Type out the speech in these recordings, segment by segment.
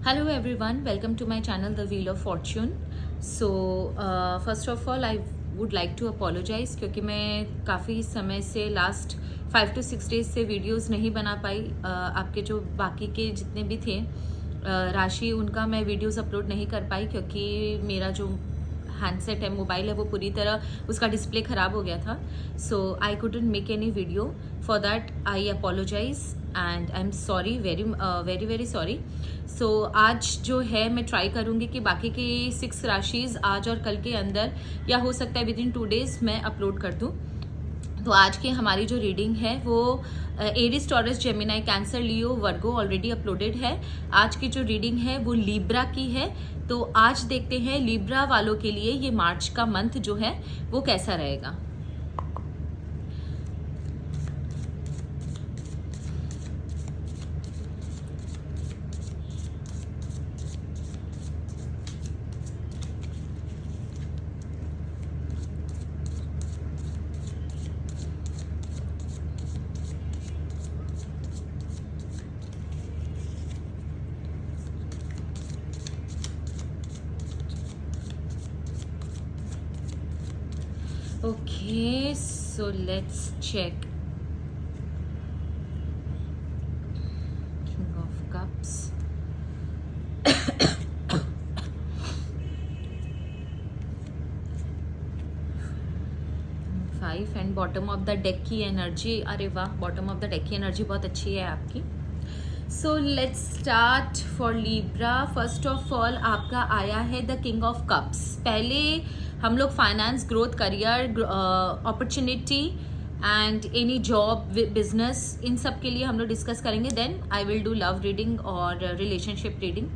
Hello everyone, welcome to my channel The Wheel of Fortune. So first of all I would like to apologize क्योंकि मैं काफ़ी समय से last 5 to 6 days से videos नहीं बना पाई। आपके जो बाकी के जितने भी थे राशि उनका मैं वीडियोस अपलोड नहीं कर पाई क्योंकि मेरा जो हैंडसेट है, मोबाइल है, वो पूरी तरह उसका डिस्प्ले ख़राब हो गया था। So I couldn't make any video, for that I apologize and I am sorry, very very sorry. So आज जो है मैं ट्राई करूँगी कि बाकी की 6 राशिज़ आज और कल के अंदर या हो सकता है विदिन 2 days मैं अपलोड कर दूँ। तो आज की हमारी जो रीडिंग है वो एरिस, टॉरस, जेमिनाई, कैंसर, लियो, वर्गो ऑलरेडी अपलोडेड है। आज की जो रीडिंग है वो लिब्रा की है। तो आज देखते हैं लिब्रा वालों के लिए ये मार्च का मंथ जो है वो कैसा रहेगा। Okay, so let's check. King of Cups. 5 and bottom of the deck की एनर्जी, अरे वाह, बॉटम ऑफ द डेक की एनर्जी बहुत अच्छी है आपकी। So let's start for Libra. First of all आपका आया है द किंग ऑफ कप्स। पहले हम लोग finance, growth, career, opportunity and any job, business, इन सब के लिए हम लोग डिस्कस करेंगे। Then I will do love reading और रिलेशनशिप रीडिंग।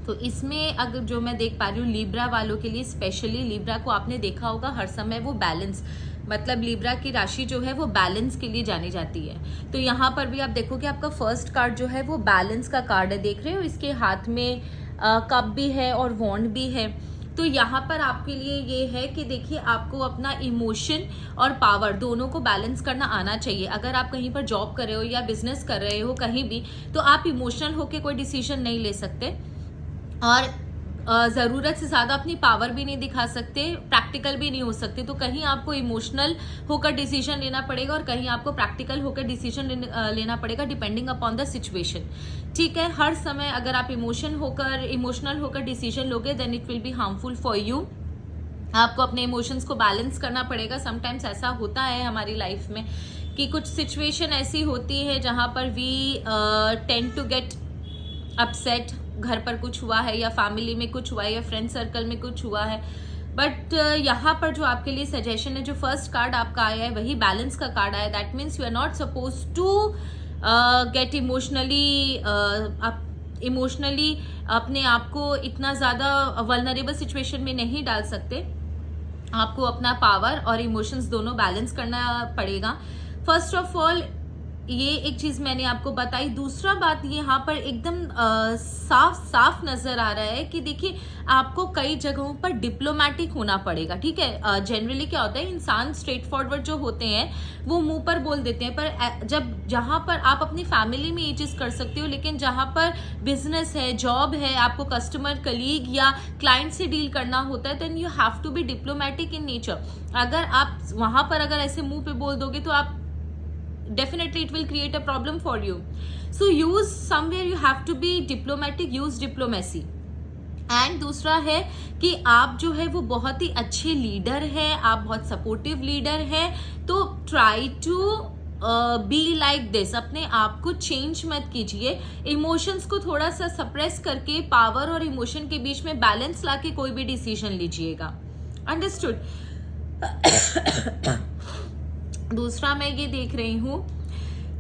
तो इसमें अगर जो मैं देख पा रही हूँ लिब्रा वालों के लिए, स्पेशली लिब्रा को आपने देखा होगा हर समय वो बैलेंस, मतलब लिब्रा की राशि जो है वो बैलेंस के लिए जानी जाती है। तो यहाँ पर भी आप देखोगे आपका फर्स्ट कार्ड जो है वो बैलेंस का कार्ड है। देख रहे हो इसके हाथ में कप भी है और वॉन्ड भी है। तो यहाँ पर आपके लिए ये है कि देखिए आपको अपना इमोशन और पावर दोनों को बैलेंस करना आना चाहिए। अगर आप कहीं पर जॉब कर रहे हो या बिजनेस कर रहे हो कहीं भी, तो आप इमोशनल होकर कोई डिसीजन नहीं ले सकते और ज़रूरत से ज़्यादा अपनी पावर भी नहीं दिखा सकते, प्रैक्टिकल भी नहीं हो सकते। तो कहीं आपको इमोशनल होकर डिसीजन लेना पड़ेगा और कहीं आपको प्रैक्टिकल होकर डिसीजन लेना पड़ेगा, डिपेंडिंग अपॉन द सिचुएशन। ठीक है, हर समय अगर आप इमोशनल होकर डिसीजन लोगे then it will be harmful for you. आपको अपने इमोशंस को बैलेंस करना पड़ेगा। समटाइम्स ऐसा होता है हमारी लाइफ में कि कुछ सिचुएशन ऐसी होती है जहाँ पर we tend to get upset. घर पर कुछ हुआ है या फैमिली में कुछ हुआ है या फ्रेंड सर्कल में कुछ हुआ है, बट यहाँ पर जो आपके लिए सजेशन है, जो फर्स्ट कार्ड आपका आया है वही बैलेंस का कार्ड आया। That means you are not suppose to get emotionally अपने आप को इतना ज़्यादा वल्नरेबल सिचुएशन में नहीं डाल सकते। आपको अपना पावर और इमोशंस दोनों बैलेंस करना पड़ेगा। फर्स्ट ऑफ ऑल ये एक चीज मैंने आपको बताई। दूसरा बात ये यहाँ पर एकदम साफ नजर आ रहा है कि देखिए आपको कई जगहों पर डिप्लोमेटिक होना पड़ेगा। ठीक है, जनरली क्या होता है, इंसान स्ट्रेट फॉरवर्ड जो होते हैं वो मुंह पर बोल देते हैं, पर जहां पर आप अपनी फैमिली में ये चीज कर सकते हो, लेकिन जहां पर बिजनेस है, जॉब है, आपको कस्टमर, कलीग या क्लाइंट से डील करना होता है, then you have to be diplomatic in nature. अगर आप वहां पर अगर ऐसे मुंह पे बोल दोगे तो आप definitely it will create a problem for you. So use somewhere you have to be diplomatic, use diplomacy. And दूसरा है कि आप जो है वो बहुत ही अच्छे लीडर है, आप बहुत सपोर्टिव लीडर है। तो try to be like this. अपने आप को चेंज मत कीजिए, इमोशंस को थोड़ा सा सप्रेस करके पावर और इमोशन के बीच में बैलेंस लाके कोई भी डिसीजन लीजिएगा। अंडरस्टूड? दूसरा मैं ये देख रही हूं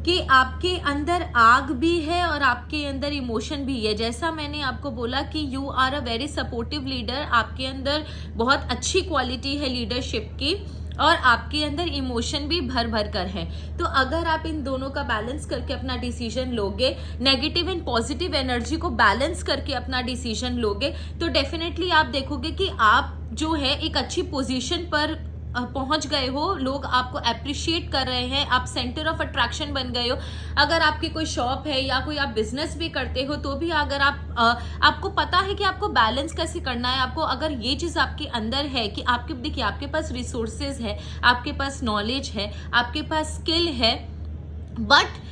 कि आपके अंदर आग भी है और आपके अंदर इमोशन भी है। जैसा मैंने आपको बोला कि you are a very supportive leader, आपके अंदर बहुत अच्छी क्वालिटी है लीडरशिप की और आपके अंदर इमोशन भी भर भर कर है। तो अगर आप इन दोनों का बैलेंस करके अपना डिसीजन लोगे, नेगेटिव एंड पॉजिटिव एनर्जी को बैलेंस करके अपना डिसीजन लोगे, तो डेफिनेटली आप देखोगे कि आप जो है एक अच्छी पोजीशन पर पहुंच गए हो, लोग आपको अप्रिशिएट कर रहे हैं, आप सेंटर ऑफ अट्रैक्शन बन गए हो। अगर आपकी कोई शॉप है या कोई आप बिजनेस भी करते हो तो भी अगर आपको पता है कि आपको बैलेंस कैसे करना है, आपको अगर ये चीज़ आपके अंदर है कि आपके, देखिए आपके पास रिसोर्सेज है, आपके पास नॉलेज है, आपके पास स्किल है, but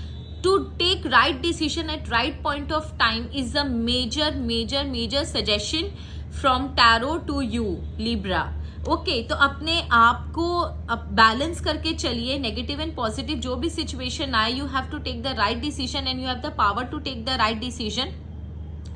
to take right decision at right point of time is a major suggestion from tarot to you Libra. Okay तो अपने आप को बैलेंस करके चलिए, नेगेटिव एंड पॉजिटिव जो भी सिचुएशन आए, you have to take the right decision and you have the power to take the right decision.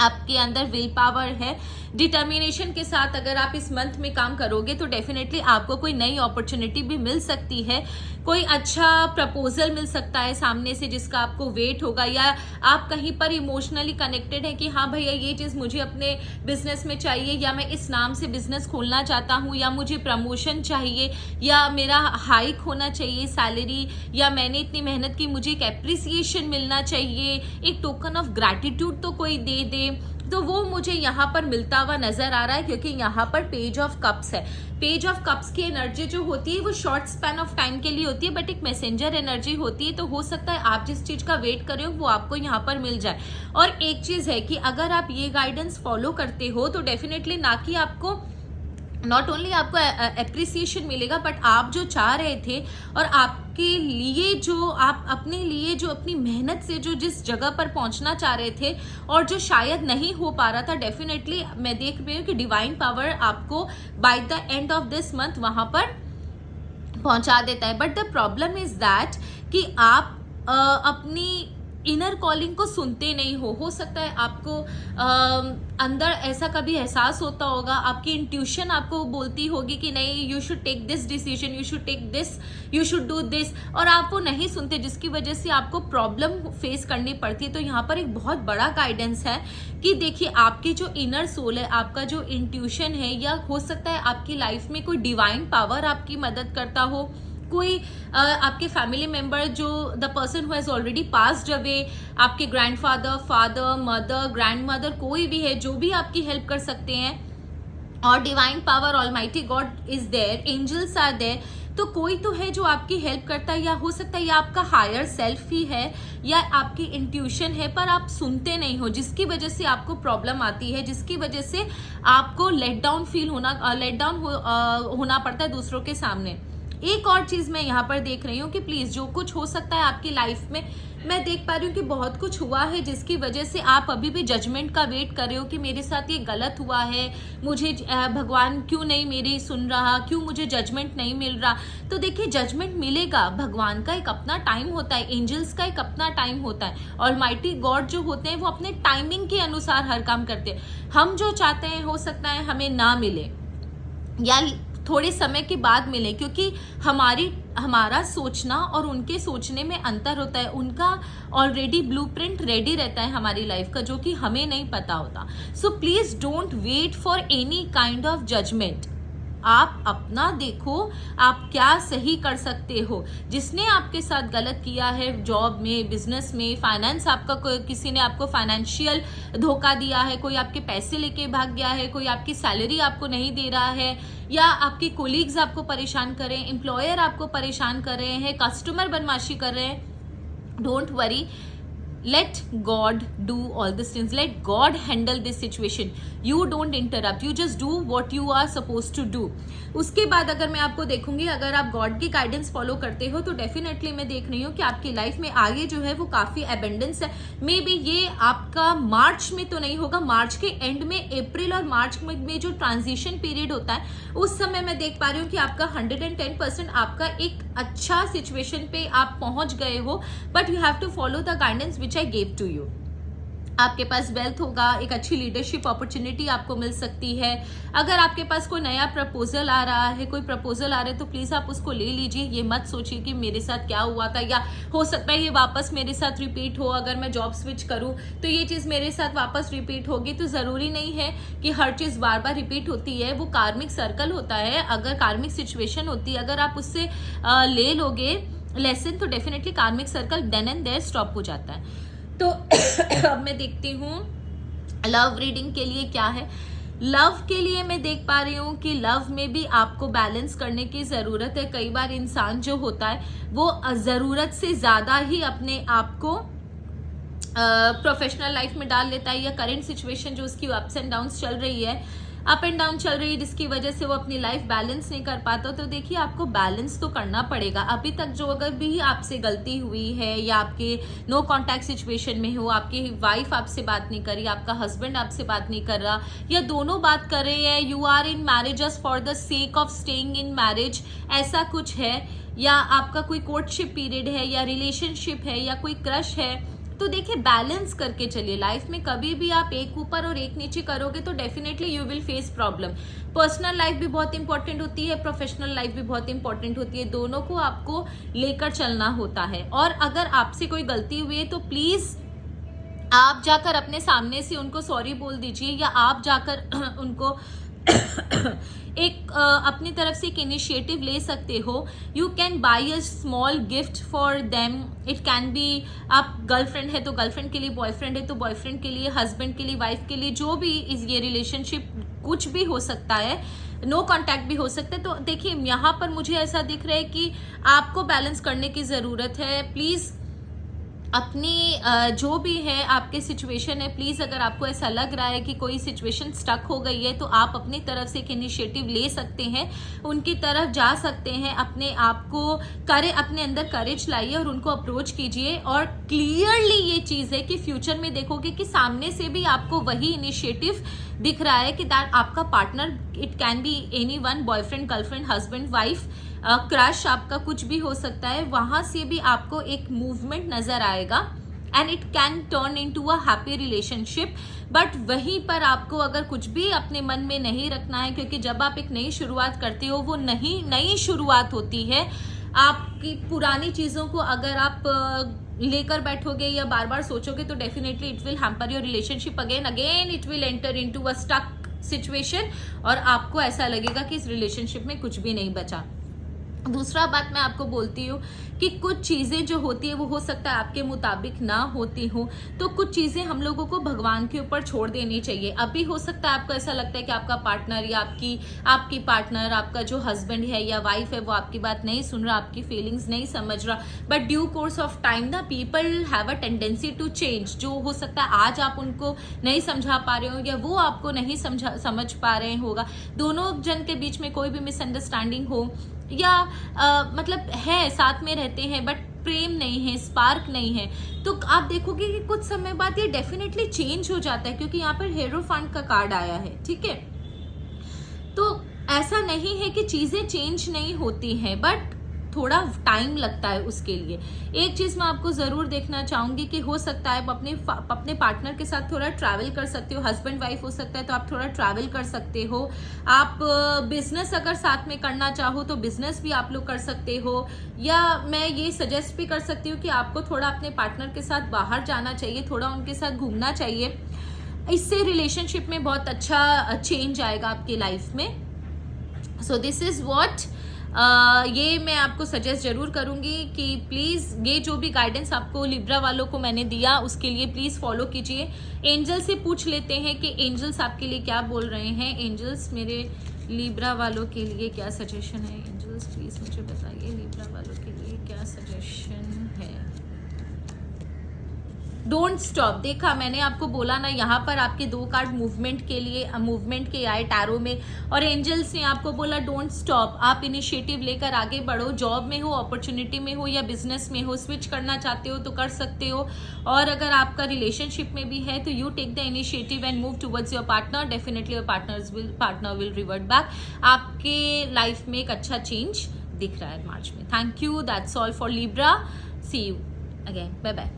आपके अंदर विल पावर है, डिटर्मिनेशन के साथ अगर आप इस मंथ में काम करोगे तो डेफिनेटली आपको कोई नई अपॉर्चुनिटी भी मिल सकती है, कोई अच्छा प्रपोजल मिल सकता है सामने से जिसका आपको वेट होगा, या आप कहीं पर इमोशनली कनेक्टेड है कि हाँ भैया ये चीज़ मुझे अपने बिजनेस में चाहिए, या मैं इस नाम से बिजनेस खोलना चाहता हूँ, या मुझे प्रमोशन चाहिए, या मेरा हाइक होना चाहिए सैलरी, या मैंने इतनी मेहनत की मुझे एक एप्रिसिएशन मिलना चाहिए, एक टोकन ऑफ ग्रैटिट्यूड तो कोई दे दे, तो वो मुझे यहाँ पर मिलता हुआ नजर आ रहा है, क्योंकि यहाँ पर पेज ऑफ कप्स है। पेज ऑफ कप्स की एनर्जी जो होती है वो शॉर्ट स्पैन ऑफ टाइम के लिए होती है, बट एक मैसेंजर एनर्जी होती है, तो हो सकता है आप जिस चीज का वेट कर रहे हो वो आपको यहाँ पर मिल जाए। और एक चीज है कि अगर आप ये गाइडेंस फॉलो करते हो तो डेफिनेटली ना कि आपको नॉट ओनली आपको एप्रिसिएशन मिलेगा, बट आप जो चाह रहे थे और आपके लिए जो आप अपने लिए जो अपनी मेहनत से जो जिस जगह पर पहुंचना चाह रहे थे और जो शायद नहीं हो पा रहा था, डेफिनेटली मैं देख रही हूँ कि डिवाइन पावर आपको by the end of this month वहां पर पहुंचा देता है। But the problem is that कि आप अपनी इनर कॉलिंग को सुनते नहीं हो सकता है आपको अंदर ऐसा कभी एहसास होता होगा, आपकी इंट्यूशन आपको बोलती होगी कि नहीं you should take this decision, you should take this, you should do this, और आप वो नहीं सुनते, जिसकी वजह से आपको प्रॉब्लम फेस करनी पड़ती है। तो यहाँ पर एक बहुत बड़ा गाइडेंस है कि देखिए आपकी जो इनर सोल है, आपका जो इंट्यूशन है, या हो सकता है आपकी लाइफ में कोई डिवाइन पावर आपकी मदद करता हो, कोई आपके फैमिली मेंबर जो the person who has already passed away, आपके ग्रैंडफादर, फादर, मदर, ग्रैंडमदर, कोई भी है जो भी आपकी हेल्प कर सकते हैं, और divine power almighty God is there, angels are there, तो कोई तो है जो आपकी हेल्प करता है, या हो सकता है या आपका हायर सेल्फ ही है, या आपकी इंट्यूशन है, पर आप सुनते नहीं हो, जिसकी वजह से आपको प्रॉब्लम आती है, जिसकी वजह से आपको लेट डाउन फील होना पड़ता है दूसरों के सामने। एक और चीज मैं यहाँ पर देख रही हूँ कि प्लीज जो कुछ हो सकता है आपकी लाइफ में, मैं देख पा रही हूँ कि बहुत कुछ हुआ है जिसकी वजह से आप अभी भी जजमेंट का वेट कर रहे हो कि मेरे साथ ये गलत हुआ है, मुझे भगवान क्यों नहीं मेरी सुन रहा, क्यों मुझे जजमेंट नहीं मिल रहा। तो देखिए जजमेंट मिलेगा, भगवान का एक अपना टाइम होता है, एंजल्स का एक अपना टाइम होता है, ऑलमाइटी गॉड जो होते हैं वो अपने टाइमिंग के अनुसार हर काम करते हैं। हम जो चाहते हैं हो सकता है हमें ना मिले या थोड़े समय के बाद मिले, क्योंकि हमारा सोचना और उनके सोचने में अंतर होता है। उनका ऑलरेडी ब्लूप्रिंट रेडी रहता है हमारी लाइफ का, जो कि हमें नहीं पता होता। So please don't wait for any kind of judgement. आप अपना देखो, आप क्या सही कर सकते हो। जिसने आपके साथ गलत किया है जॉब में, बिजनेस में, फाइनेंस आपका, किसी ने आपको फाइनेंशियल धोखा दिया है, कोई आपके पैसे लेके भाग गया है, कोई आपकी सैलरी आपको नहीं दे रहा है, या आपके कोलीग्स आपको परेशान कर रहे हैं, एम्प्लॉयर आपको परेशान कर रहे हैं, कस्टमर बदमाशी कर रहे हैं, don't worry, let God do all these things, let God handle this situation, you don't interrupt, you just do what you are supposed to do। उसके बाद अगर मैं आपको देखूंगी, अगर आप गॉड की गाइडेंस फॉलो करते हो तो डेफिनेटली मैं देख रही हूँ कि आपकी लाइफ में आगे जो है वो काफी एबेंडेंस है। मे बी ये आपका मार्च में तो नहीं होगा, मार्च के एंड में, अप्रैल और मार्च में जो ट्रांजिशन पीरियड होता है उस समय मैं देख पा रही हूँ कि आपका 110% आपका एक अच्छा सिचुएशन पे आप पहुंच गए हो, but you have to follow the guidance which I gave to you। आपके पास वेल्थ होगा, एक अच्छी लीडरशिप अपॉर्चुनिटी आपको मिल सकती है। अगर आपके पास कोई नया प्रपोजल आ रहा है, कोई प्रपोजल आ रहा है, तो प्लीज आप उसको ले लीजिए। ये मत सोचिए कि मेरे साथ क्या हुआ था, या हो सकता है ये वापस मेरे साथ रिपीट हो, अगर मैं जॉब स्विच करूं तो ये चीज मेरे साथ वापस रिपीट होगी। तो जरूरी नहीं है कि हर चीज बार बार रिपीट होती है, वो कार्मिक सर्कल होता है। अगर कार्मिक सिचुएशन होती है, अगर आप उससे ले लोगे लेसन, तो definitely karmic circle then and there stop हो जाता है। तो अब मैं देखती हूँ लव रीडिंग के लिए क्या है। लव के लिए मैं देख पा रही हूँ कि लव में भी आपको बैलेंस करने की ज़रूरत है। कई बार इंसान जो होता है वो ज़रूरत से ज़्यादा ही अपने आप को प्रोफेशनल लाइफ में डाल लेता है, या करंट सिचुएशन जो उसकी अप्स एंड डाउन्स चल रही है, अप एंड डाउन चल रही है, जिसकी वजह से वो अपनी लाइफ बैलेंस नहीं कर पाता। तो देखिए आपको बैलेंस तो करना पड़ेगा। अभी तक जो अगर भी आपसे गलती हुई है, या आपके नो कांटेक्ट सिचुएशन में हो, आपकी वाइफ आपसे बात नहीं कर रही, आपका हस्बैंड आपसे बात नहीं कर रहा, या दोनों बात कर रहे हैं, you are in marriage for the sake of staying in marriage, ऐसा कुछ है, या आपका कोई कोर्टशिप पीरियड है, या रिलेशनशिप है, या कोई क्रश है, तो देखिए बैलेंस करके चलिए। लाइफ में कभी भी आप एक ऊपर और एक नीचे करोगे तो definitely you will face problem. Personal life भी बहुत इंपॉर्टेंट होती है, प्रोफेशनल लाइफ भी बहुत इंपॉर्टेंट होती है, दोनों को आपको लेकर चलना होता है। और अगर आपसे कोई गलती हुई है तो प्लीज आप जाकर अपने सामने से उनको सॉरी बोल दीजिए, या आप जाकर उनको एक अपनी तरफ से एक इनिशिएटिव ले सकते हो। You can buy a small gift for them, it can be, आप गर्लफ्रेंड है तो गर्लफ्रेंड के लिए, बॉयफ्रेंड है तो बॉयफ्रेंड के लिए, हस्बैंड के लिए, वाइफ के लिए, जो भी इस ये रिलेशनशिप कुछ भी हो सकता है, नो कांटेक्ट भी हो सकता है। तो देखिए यहाँ पर मुझे ऐसा दिख रहा है कि आपको बैलेंस करने की ज़रूरत है। प्लीज़ अपनी जो भी है आपके सिचुएशन है, प्लीज़ अगर आपको ऐसा लग रहा है कि कोई सिचुएशन स्टक हो गई है तो आप अपनी तरफ से एक इनिशिएटिव ले सकते हैं, उनकी तरफ जा सकते हैं, अपने आप को अपने अंदर करेज लाइए और उनको अप्रोच कीजिए। और क्लियरली ये चीज़ है कि फ्यूचर में देखोगे कि सामने से भी आपको वही इनिशिएटिव दिख रहा है कि दैट आपका partner, it can be any one, boyfriend, girlfriend, husband, wife, crush, आपका कुछ भी हो सकता है, वहां से भी आपको एक मूवमेंट नजर आएगा and it can turn into a happy relationship. But वहीं पर आपको अगर कुछ भी अपने मन में नहीं रखना है, क्योंकि जब आप एक नई शुरुआत करते हो वो नई शुरुआत होती है। आपकी पुरानी चीज़ों को अगर आप लेकर बैठोगे या बार बार सोचोगे तो definitely it will hamper your relationship again it will enter into a stuck situation, और आपको ऐसा लगेगा कि इस रिलेशनशिप में कुछ भी नहीं बचा। दूसरा बात मैं आपको बोलती हूँ कि कुछ चीज़ें जो होती है वो हो सकता है आपके मुताबिक ना होती हो, तो कुछ चीज़ें हम लोगों को भगवान के ऊपर छोड़ देनी चाहिए। अभी हो सकता है आपको ऐसा लगता है कि आपका पार्टनर या आपकी पार्टनर, आपका जो हस्बैंड है या वाइफ है वो आपकी बात नहीं सुन रहा, आपकी फीलिंग्स नहीं समझ रहा, but due course of time the people have a tendency to change. जो हो सकता है आज आप उनको नहीं समझा पा रहे हो या वो आपको नहीं समझ पा रहे होगा, दोनों जन के बीच में कोई भी मिसअंडरस्टैंडिंग हो, या मतलब है साथ में रहते हैं बट प्रेम नहीं है, स्पार्क नहीं है, तो आप देखोगे कि कुछ समय बाद ये डेफिनेटली चेंज हो जाता है, क्योंकि यहाँ पर हेरोफांट का कार्ड आया है, ठीक है। तो ऐसा नहीं है कि चीजें चेंज नहीं होती हैं, बट थोड़ा टाइम लगता है उसके लिए। एक चीज मैं आपको जरूर देखना चाहूंगी कि हो सकता है आप अपने पार्टनर के साथ थोड़ा ट्रैवल कर सकते हो, हस्बैंड वाइफ हो सकता है तो आप थोड़ा ट्रैवल कर सकते हो। आप बिजनेस अगर साथ में करना चाहो तो बिजनेस भी आप लोग कर सकते हो, या मैं ये सजेस्ट भी कर सकती हूँ कि आपको थोड़ा अपने पार्टनर के साथ बाहर जाना चाहिए, थोड़ा उनके साथ घूमना चाहिए। इससे रिलेशनशिप में बहुत अच्छा चेंज आएगा आपकी लाइफ में। सो दिस इज व्हाट ये मैं आपको सजेस्ट जरूर करूंगी कि प्लीज़ ये जो भी गाइडेंस आपको लिब्रा वालों को मैंने दिया उसके लिए प्लीज़ फॉलो कीजिए। एंजल से पूछ लेते हैं कि एंजल्स आपके लिए क्या बोल रहे हैं। एंजल्स मेरे लिब्रा वालों के लिए क्या सजेशन है? एंजल्स प्लीज़ मुझे बताइए लिब्रा वालों के लिए क्या सजेशन है। डोंट स्टॉप, देखा मैंने आपको बोला ना, यहाँ पर आपके दो कार्ड मूवमेंट के आए टैरो में, और एंजल्स ने आपको बोला डोंट स्टॉप, आप इनिशिएटिव लेकर आगे बढ़ो। जॉब में हो, अपॉर्चुनिटी में हो या बिजनेस में हो, स्विच करना चाहते हो तो कर सकते हो, और अगर आपका रिलेशनशिप में भी है तो you take the initiative and move towards your partner. Definitely your partner will revert back. आपके लाइफ में एक अच्छा चेंज दिख रहा है मार्च में। Thank you, that's all for Libra, see you again, bye bye.